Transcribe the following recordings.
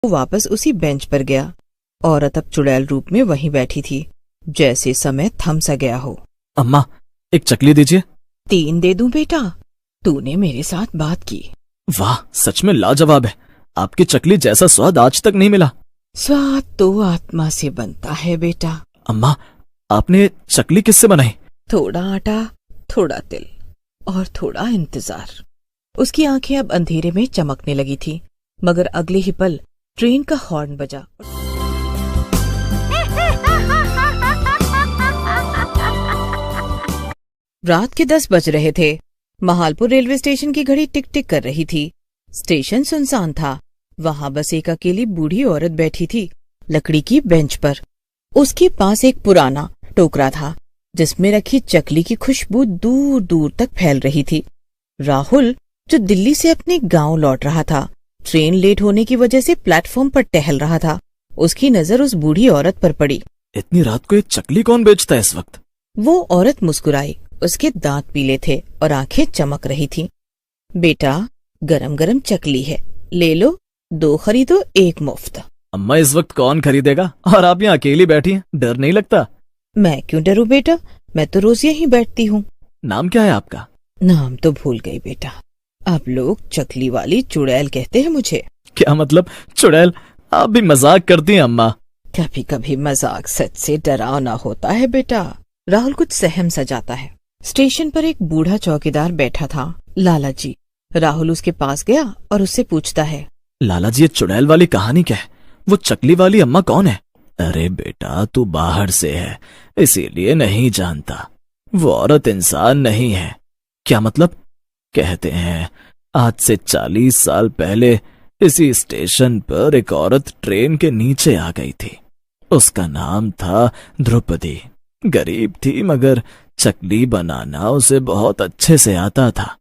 वो वापस उसी बेंच पर गया। औरत अब चुड़ैल रूप में वहीं बैठी थी, जैसे समय थम सा गया हो। अम्मा, एक चकली दीजिए। 3 दे दूं बेटा? तूने मेरे साथ बात की। वाह, सच में लाजवाब है। आपकी चकली जैसा स्वाद आज तक नहीं मिला। स्वाद तो आत्मा से बनता है बेटा। अम्मा, आपने चकली किससे बनाई? थोड़ा आटा, थोड़ा तिल और थोड़ा इंतजार। उसकी आंखें अब अंधेरे में चमकने लगी थी, मगर अगले ही पल ट्रेन का हॉर्न बजा। रात के 10 बज रहे थे। महालपुर रेलवे स्टेशन की घड़ी टिक टिक कर रही थी। स्टेशन सुनसान था। वहां बस एक अकेली बूढ़ी औरत बैठी थी, लकड़ी की बेंच पर। उसके पास एक पुराना टोकरा था, जिसमें रखी चकली की खुशबू दूर दूर तक फैल रही थी। राहुल, जो दिल्ली से अपने गांव लौट रहा था, ट्रेन लेट होने की वजह से प्लेटफॉर्म पर टहल रहा था। उसकी नजर उस बूढ़ी औरत पर पड़ी। इतनी रात को ये चकली कौन बेचता है इस वक्त? वो औरत मुस्कुराई। उसके दांत पीले थे और आंखें चमक रही थीं। बेटा, गरम गरम चकली है, ले लो, 2 खरीदो 1 मुफ्त। अम्मा, इस वक्त कौन खरीदेगा? और आप यहाँ अकेली बैठी हैं, डर नहीं लगता? मैं क्यों डरूं बेटा, मैं तो रोज यहीं बैठती हूँ। नाम क्या है आपका? नाम तो भूल गई बेटा, अब लोग चकली वाली चुड़ैल कहते हैं मुझे। क्या मतलब चुड़ैल? आप भी मजाक करती हैं अम्मा। कभी कभी मजाक सच से डरावना होता है बेटा। राहुल कुछ सहम सा जाता है। स्टेशन पर एक बूढ़ा चौकीदार बैठा था, लाला जी। राहुल उसके पास गया और उससे पूछता है, लाला जी, ये चुड़ैल वाली कहानी क्या है? वो चकली वाली अम्मा कौन है? अरे बेटा, तू बाहर से है, इसीलिए नहीं जानता। वो औरत इंसान नहीं है। क्या मतलब? कहते हैं आज से 40 साल पहले इसी स्टेशन पर एक औरत ट्रेन के नीचे आ गई थी। उसका नाम था द्रौपदी। गरीब थी, मगर चकली बनाना उसे बहुत अच्छे से आता था।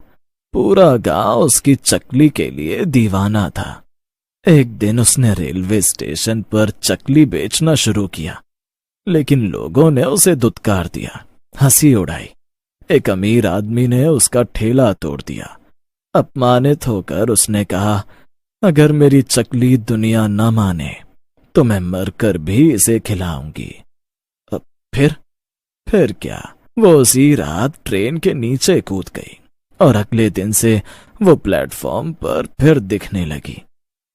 पूरा गांव उसकी चकली के लिए दीवाना था। एक दिन उसने रेलवे स्टेशन पर चकली बेचना शुरू किया, लेकिन लोगों ने उसे दुत्कार दिया, हंसी उड़ाई। एक अमीर आदमी ने उसका ठेला तोड़ दिया। अपमानित होकर उसने कहा, अगर मेरी चकली दुनिया न माने तो मैं मरकर भी इसे खिलाऊंगी। फिर क्या, वो उसी रात ट्रेन के नीचे कूद गई और अगले दिन से वो प्लेटफॉर्म पर फिर दिखने लगी।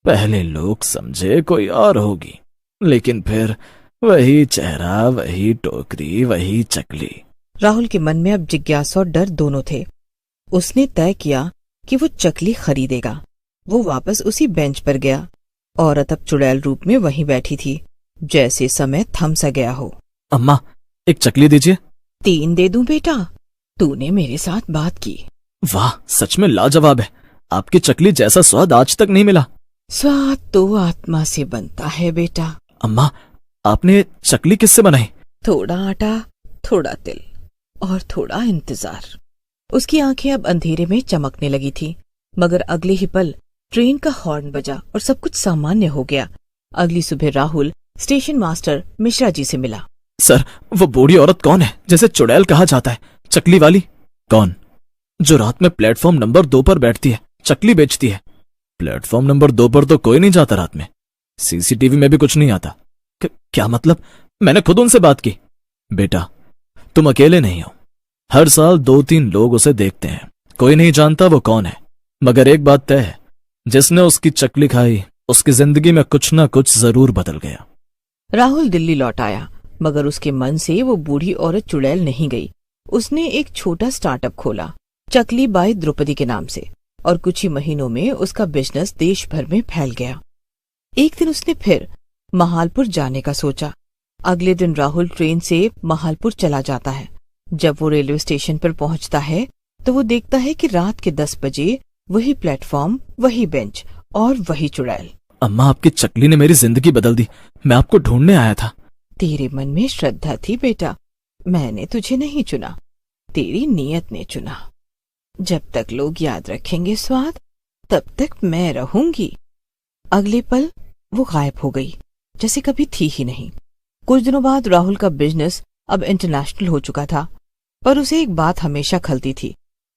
पहले लोग समझे कोई और होगी, लेकिन फिर वही चेहरा, वही टोकरी, वही चकली। राहुल के मन में अब जिज्ञासा और डर दोनों थे। उसने तय किया कि वो चकली खरीदेगा। वो वापस उसी बेंच पर गया। औरत अब चुड़ैल रूप में वहीं बैठी थी, जैसे समय थम सा गया हो। अम्मा, एक चकली दीजिए। 3 दे दूं बेटा? तूने मेरे साथ बात की। वाह, सच में लाजवाब है। आपकी चकली जैसा स्वाद आज तक नहीं मिला। स्वाद तो आत्मा से बनता है बेटा। अम्मा, आपने चकली किससे बनाई? थोड़ा आटा, थोड़ा तिल और थोड़ा इंतजार। उसकी आंखें अब अंधेरे में चमकने लगी थी, मगर अगले ही पल ट्रेन का हॉर्न बजा और सब कुछ सामान्य हो गया। अगली सुबह राहुल स्टेशन मास्टर मिश्रा जी से मिला। सर, वो बूढ़ी औरत कौन है जैसे चुड़ैल कहा जाता है? चकली वाली? कौन? जो रात में प्लेटफॉर्म नंबर 2 पर बैठती है, चकली बेचती है। प्लेटफॉर्म नंबर 2 पर तो कोई नहीं जाता रात में। सीसीटीवी में भी कुछ नहीं आता। क्या मतलब? मैंने खुद उनसे बात की। बेटा, तुम अकेले नहीं हो। हर साल 2-3 लोग उसे देखते हैं। कोई नहीं जानता वो कौन है, मगर एक बात तय है, जिसने उसकी चकली खाई उसकी जिंदगी में कुछ ना कुछ जरूर बदल गया। राहुल दिल्ली लौट आया, मगर उसके मन से वो बूढ़ी औरत चुड़ैल नहीं गई। उसने एक छोटा स्टार्टअप खोला, चकली बाई द्रौपदी के नाम से, और कुछ ही महीनों में उसका बिजनेस देश भर में फैल गया। एक दिन उसने फिर महालपुर जाने का सोचा। अगले दिन राहुल ट्रेन से महालपुर चला जाता है। जब वो रेलवे स्टेशन पर पहुंचता है तो वो देखता है कि रात के 10 बजे वही प्लेटफॉर्म, वही बेंच और वही चुड़ैल। अम्मा, आपकी चकली ने मेरी जिंदगी बदल दी। मैं आपको ढूंढने आया था। तेरे मन में श्रद्धा थी बेटा, मैंने तुझे नहीं चुना, तेरी नीयत ने चुना। जब तक लोग याद रखेंगे स्वाद, तब तक मैं रहूंगी। अगले पल वो गायब हो गई, जैसे कभी थी ही नहीं। कुछ दिनों बाद राहुल का बिजनेस अब इंटरनेशनल हो चुका था, पर उसे एक बात हमेशा खलती थी।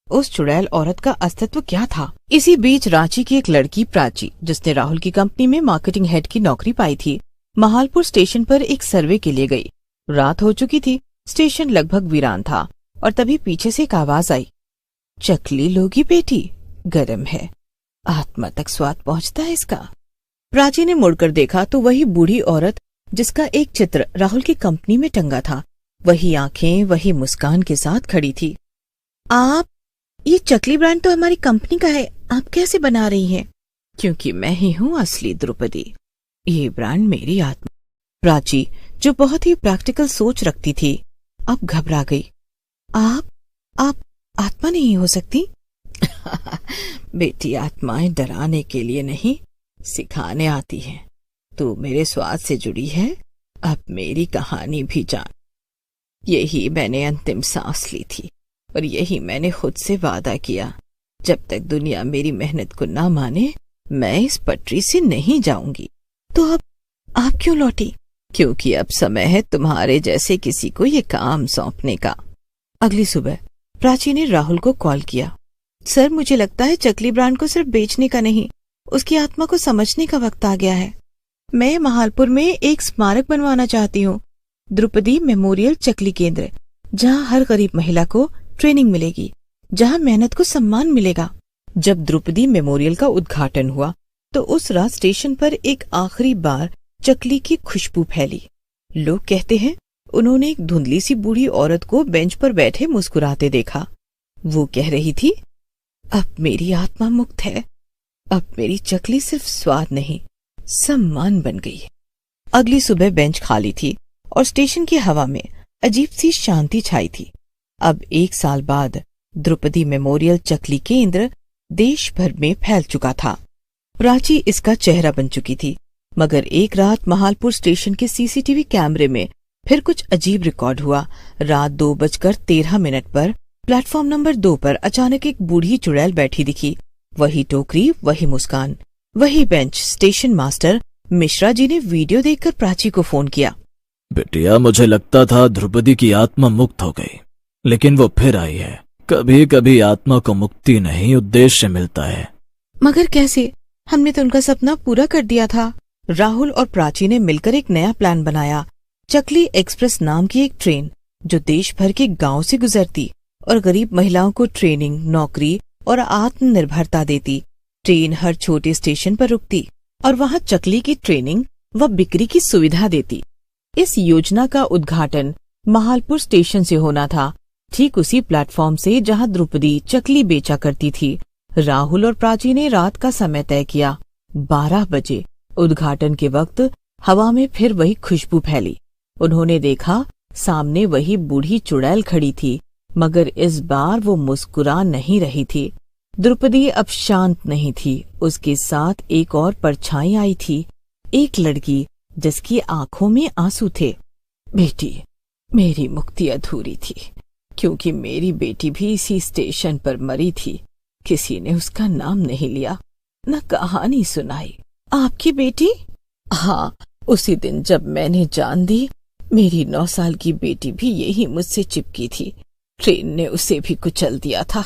उस चुड़ैल औरत का अस्तित्व क्या था? इसी बीच रांची की एक लड़की प्राची, जिसने राहुल की कंपनी में मार्केटिंग हेड की नौकरी पाई थी, महालपुर स्टेशन पर एक सर्वे के लिए गई। रात हो चुकी थी, स्टेशन लगभग वीरान था और तभी पीछे से एक आवाज आई, चकली लोगी बेटी, गरम है, आत्मा तक स्वाद पहुंचता है इसका। प्राची ने मुड़कर देखा तो वही बूढ़ी औरत जिसका एक चित्र राहुल की कंपनी में टंगा था, वही आंखें, वही मुस्कान के साथ खड़ी थी। आप, ये चकली ब्रांड तो हमारी कंपनी का है, आप कैसे बना रही हैं? क्योंकि मैं ही हूँ असली द्रौपदी, ये ब्रांड मेरी आत्मा। प्राची, जो बहुत ही प्रैक्टिकल सोच रखती थी, अब घबरा गई। आप आत्मा नहीं हो सकती? बेटी, आत्माएं डराने के लिए नहीं, सिखाने आती हैं। तू मेरे स्वाद से जुड़ी है, अब मेरी कहानी भी जान। यही मैंने अंतिम सांस ली थी और यही मैंने खुद से वादा किया, जब तक दुनिया मेरी मेहनत को ना माने मैं इस पटरी से नहीं जाऊंगी। तो अब आप क्यों लौटी? क्योंकि अब समय है तुम्हारे जैसे किसी को ये काम सौंपने का। अगली सुबह प्राची ने राहुल को कॉल किया। सर, मुझे लगता है चकली ब्रांड को सिर्फ बेचने का नहीं, उसकी आत्मा को समझने का वक्त आ गया है। मैं महालपुर में एक स्मारक बनवाना चाहती हूँ, द्रौपदी मेमोरियल चकली केंद्र, जहाँ हर गरीब महिला को ट्रेनिंग मिलेगी, जहाँ मेहनत को सम्मान मिलेगा। जब द्रौपदी मेमोरियल का उद्घाटन हुआ तो उस रात स्टेशन पर एक आखिरी बार चकली की खुशबू फैली। लोग कहते हैं उन्होंने एक धुंधली सी बूढ़ी औरत को बेंच पर बैठे मुस्कुराते देखा। वो कह रही थी, अब मेरी आत्मा मुक्त है, अब मेरी चकली सिर्फ स्वाद नहीं, सम्मान बन गई है। अगली सुबह बेंच खाली थी और स्टेशन की हवा में अजीब सी शांति छाई थी। अब 1 साल बाद द्रौपदी मेमोरियल चकली केंद्र देश भर में फैल चुका था। प्राची इसका चेहरा बन चुकी थी, मगर एक रात महालपुर स्टेशन के सीसीटीवी कैमरे में फिर कुछ अजीब रिकॉर्ड हुआ। रात 2:13 पर प्लेटफॉर्म नंबर 2 पर अचानक एक बूढ़ी चुड़ैल बैठी दिखी। वही टोकरी, वही मुस्कान, वही bench. Station master Mishra ji ने वीडियो देखकर प्राची को फोन किया। बिटिया, मुझे लगता था द्रौपदी की आत्मा मुक्त हो गई, लेकिन वो फिर आई है। कभी कभी आत्मा को मुक्ति नहीं, उद्देश्य मिलता है। मगर कैसे? हमने तो उनका सपना पूरा कर दिया था। राहुल और प्राची ने मिलकर एक नया प्लान बनाया। चकली एक्सप्रेस नाम की एक ट्रेन जो देश भर के गांव से गुजरती और गरीब महिलाओं को ट्रेनिंग, नौकरी और आत्मनिर्भरता देती। ट्रेन हर छोटे स्टेशन पर रुकती और वहां चकली की ट्रेनिंग व बिक्री की सुविधा देती। इस योजना का उद्घाटन महालपुर स्टेशन से होना था, ठीक उसी प्लेटफॉर्म से जहां द्रौपदी चकली बेचा करती थी। राहुल और प्राची ने रात का समय तय किया, 12 बजे। उद्घाटन के वक्त हवा में फिर वही खुशबू फैली। उन्होंने देखा सामने वही बूढ़ी चुड़ैल खड़ी थी, मगर इस बार वो मुस्कुरा नहीं रही थी। द्रौपदी अब शांत नहीं थी, उसके साथ एक और परछाई आई थी, एक लड़की जिसकी आंखों में आंसू थे। बेटी, मेरी मुक्ति अधूरी थी, क्योंकि मेरी बेटी भी इसी स्टेशन पर मरी थी। किसी ने उसका नाम नहीं लिया, न कहानी सुनाई। आपकी बेटी? हाँ, उसी दिन जब मैंने जान दी, मेरी 9 साल की बेटी भी यही मुझसे चिपकी थी। ट्रेन ने उसे भी कुचल दिया था।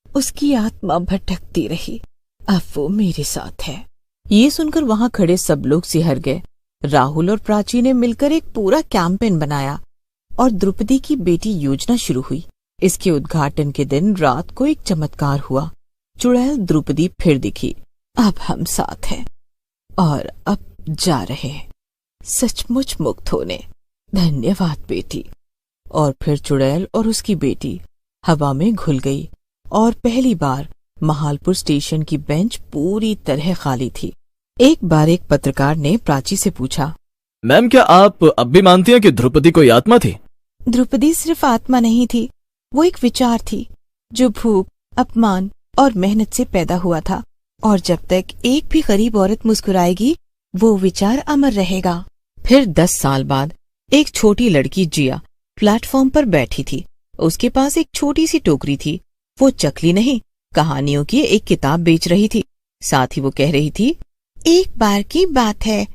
उसकी आत्मा भटकती रही, अब वो मेरे साथ है। ये सुनकर वहां खड़े सब लोग सिहर गए। राहुल और प्राची ने मिलकर एक पूरा कैंपेन बनाया और द्रौपदी की बेटी योजना शुरू हुई। इसके उद्घाटन के दिन रात को एक चमत्कार हुआ। चुड़ैल द्रौपदी फिर दिखी। अब हम साथ हैं और अब जा रहे हैं सचमुच मुक्त होने। धन्यवाद बेटी। और फिर चुड़ैल और उसकी बेटी हवा में घुल गई और पहली बार महालपुर स्टेशन की बेंच पूरी तरह खाली थी। एक बार एक पत्रकार ने प्राची से पूछा, मैम, क्या आप अब भी मानती हैं कि द्रौपदी कोई आत्मा थी? द्रौपदी सिर्फ आत्मा नहीं थी, वो एक विचार थी जो भूख, अपमान और मेहनत से पैदा हुआ था। और जब तक एक भी गरीब औरत मुस्कुराएगी, वो विचार अमर रहेगा। फिर 10 साल बाद एक छोटी लड़की जिया प्लेटफॉर्म पर बैठी थी। उसके पास एक छोटी सी टोकरी थी। वो चकली नहीं, कहानियों की एक किताब बेच रही थी। साथ ही वो कह रही थी, एक बार की बात है,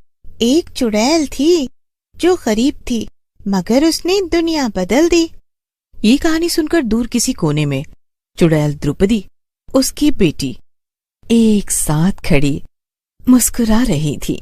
एक चुड़ैल थी जो गरीब थी, मगर उसने दुनिया बदल दी। ये कहानी सुनकर दूर किसी कोने में चुड़ैल द्रुपदी, उसकी बेटी एक साथ खड़ी मुस्कुरा रही थी।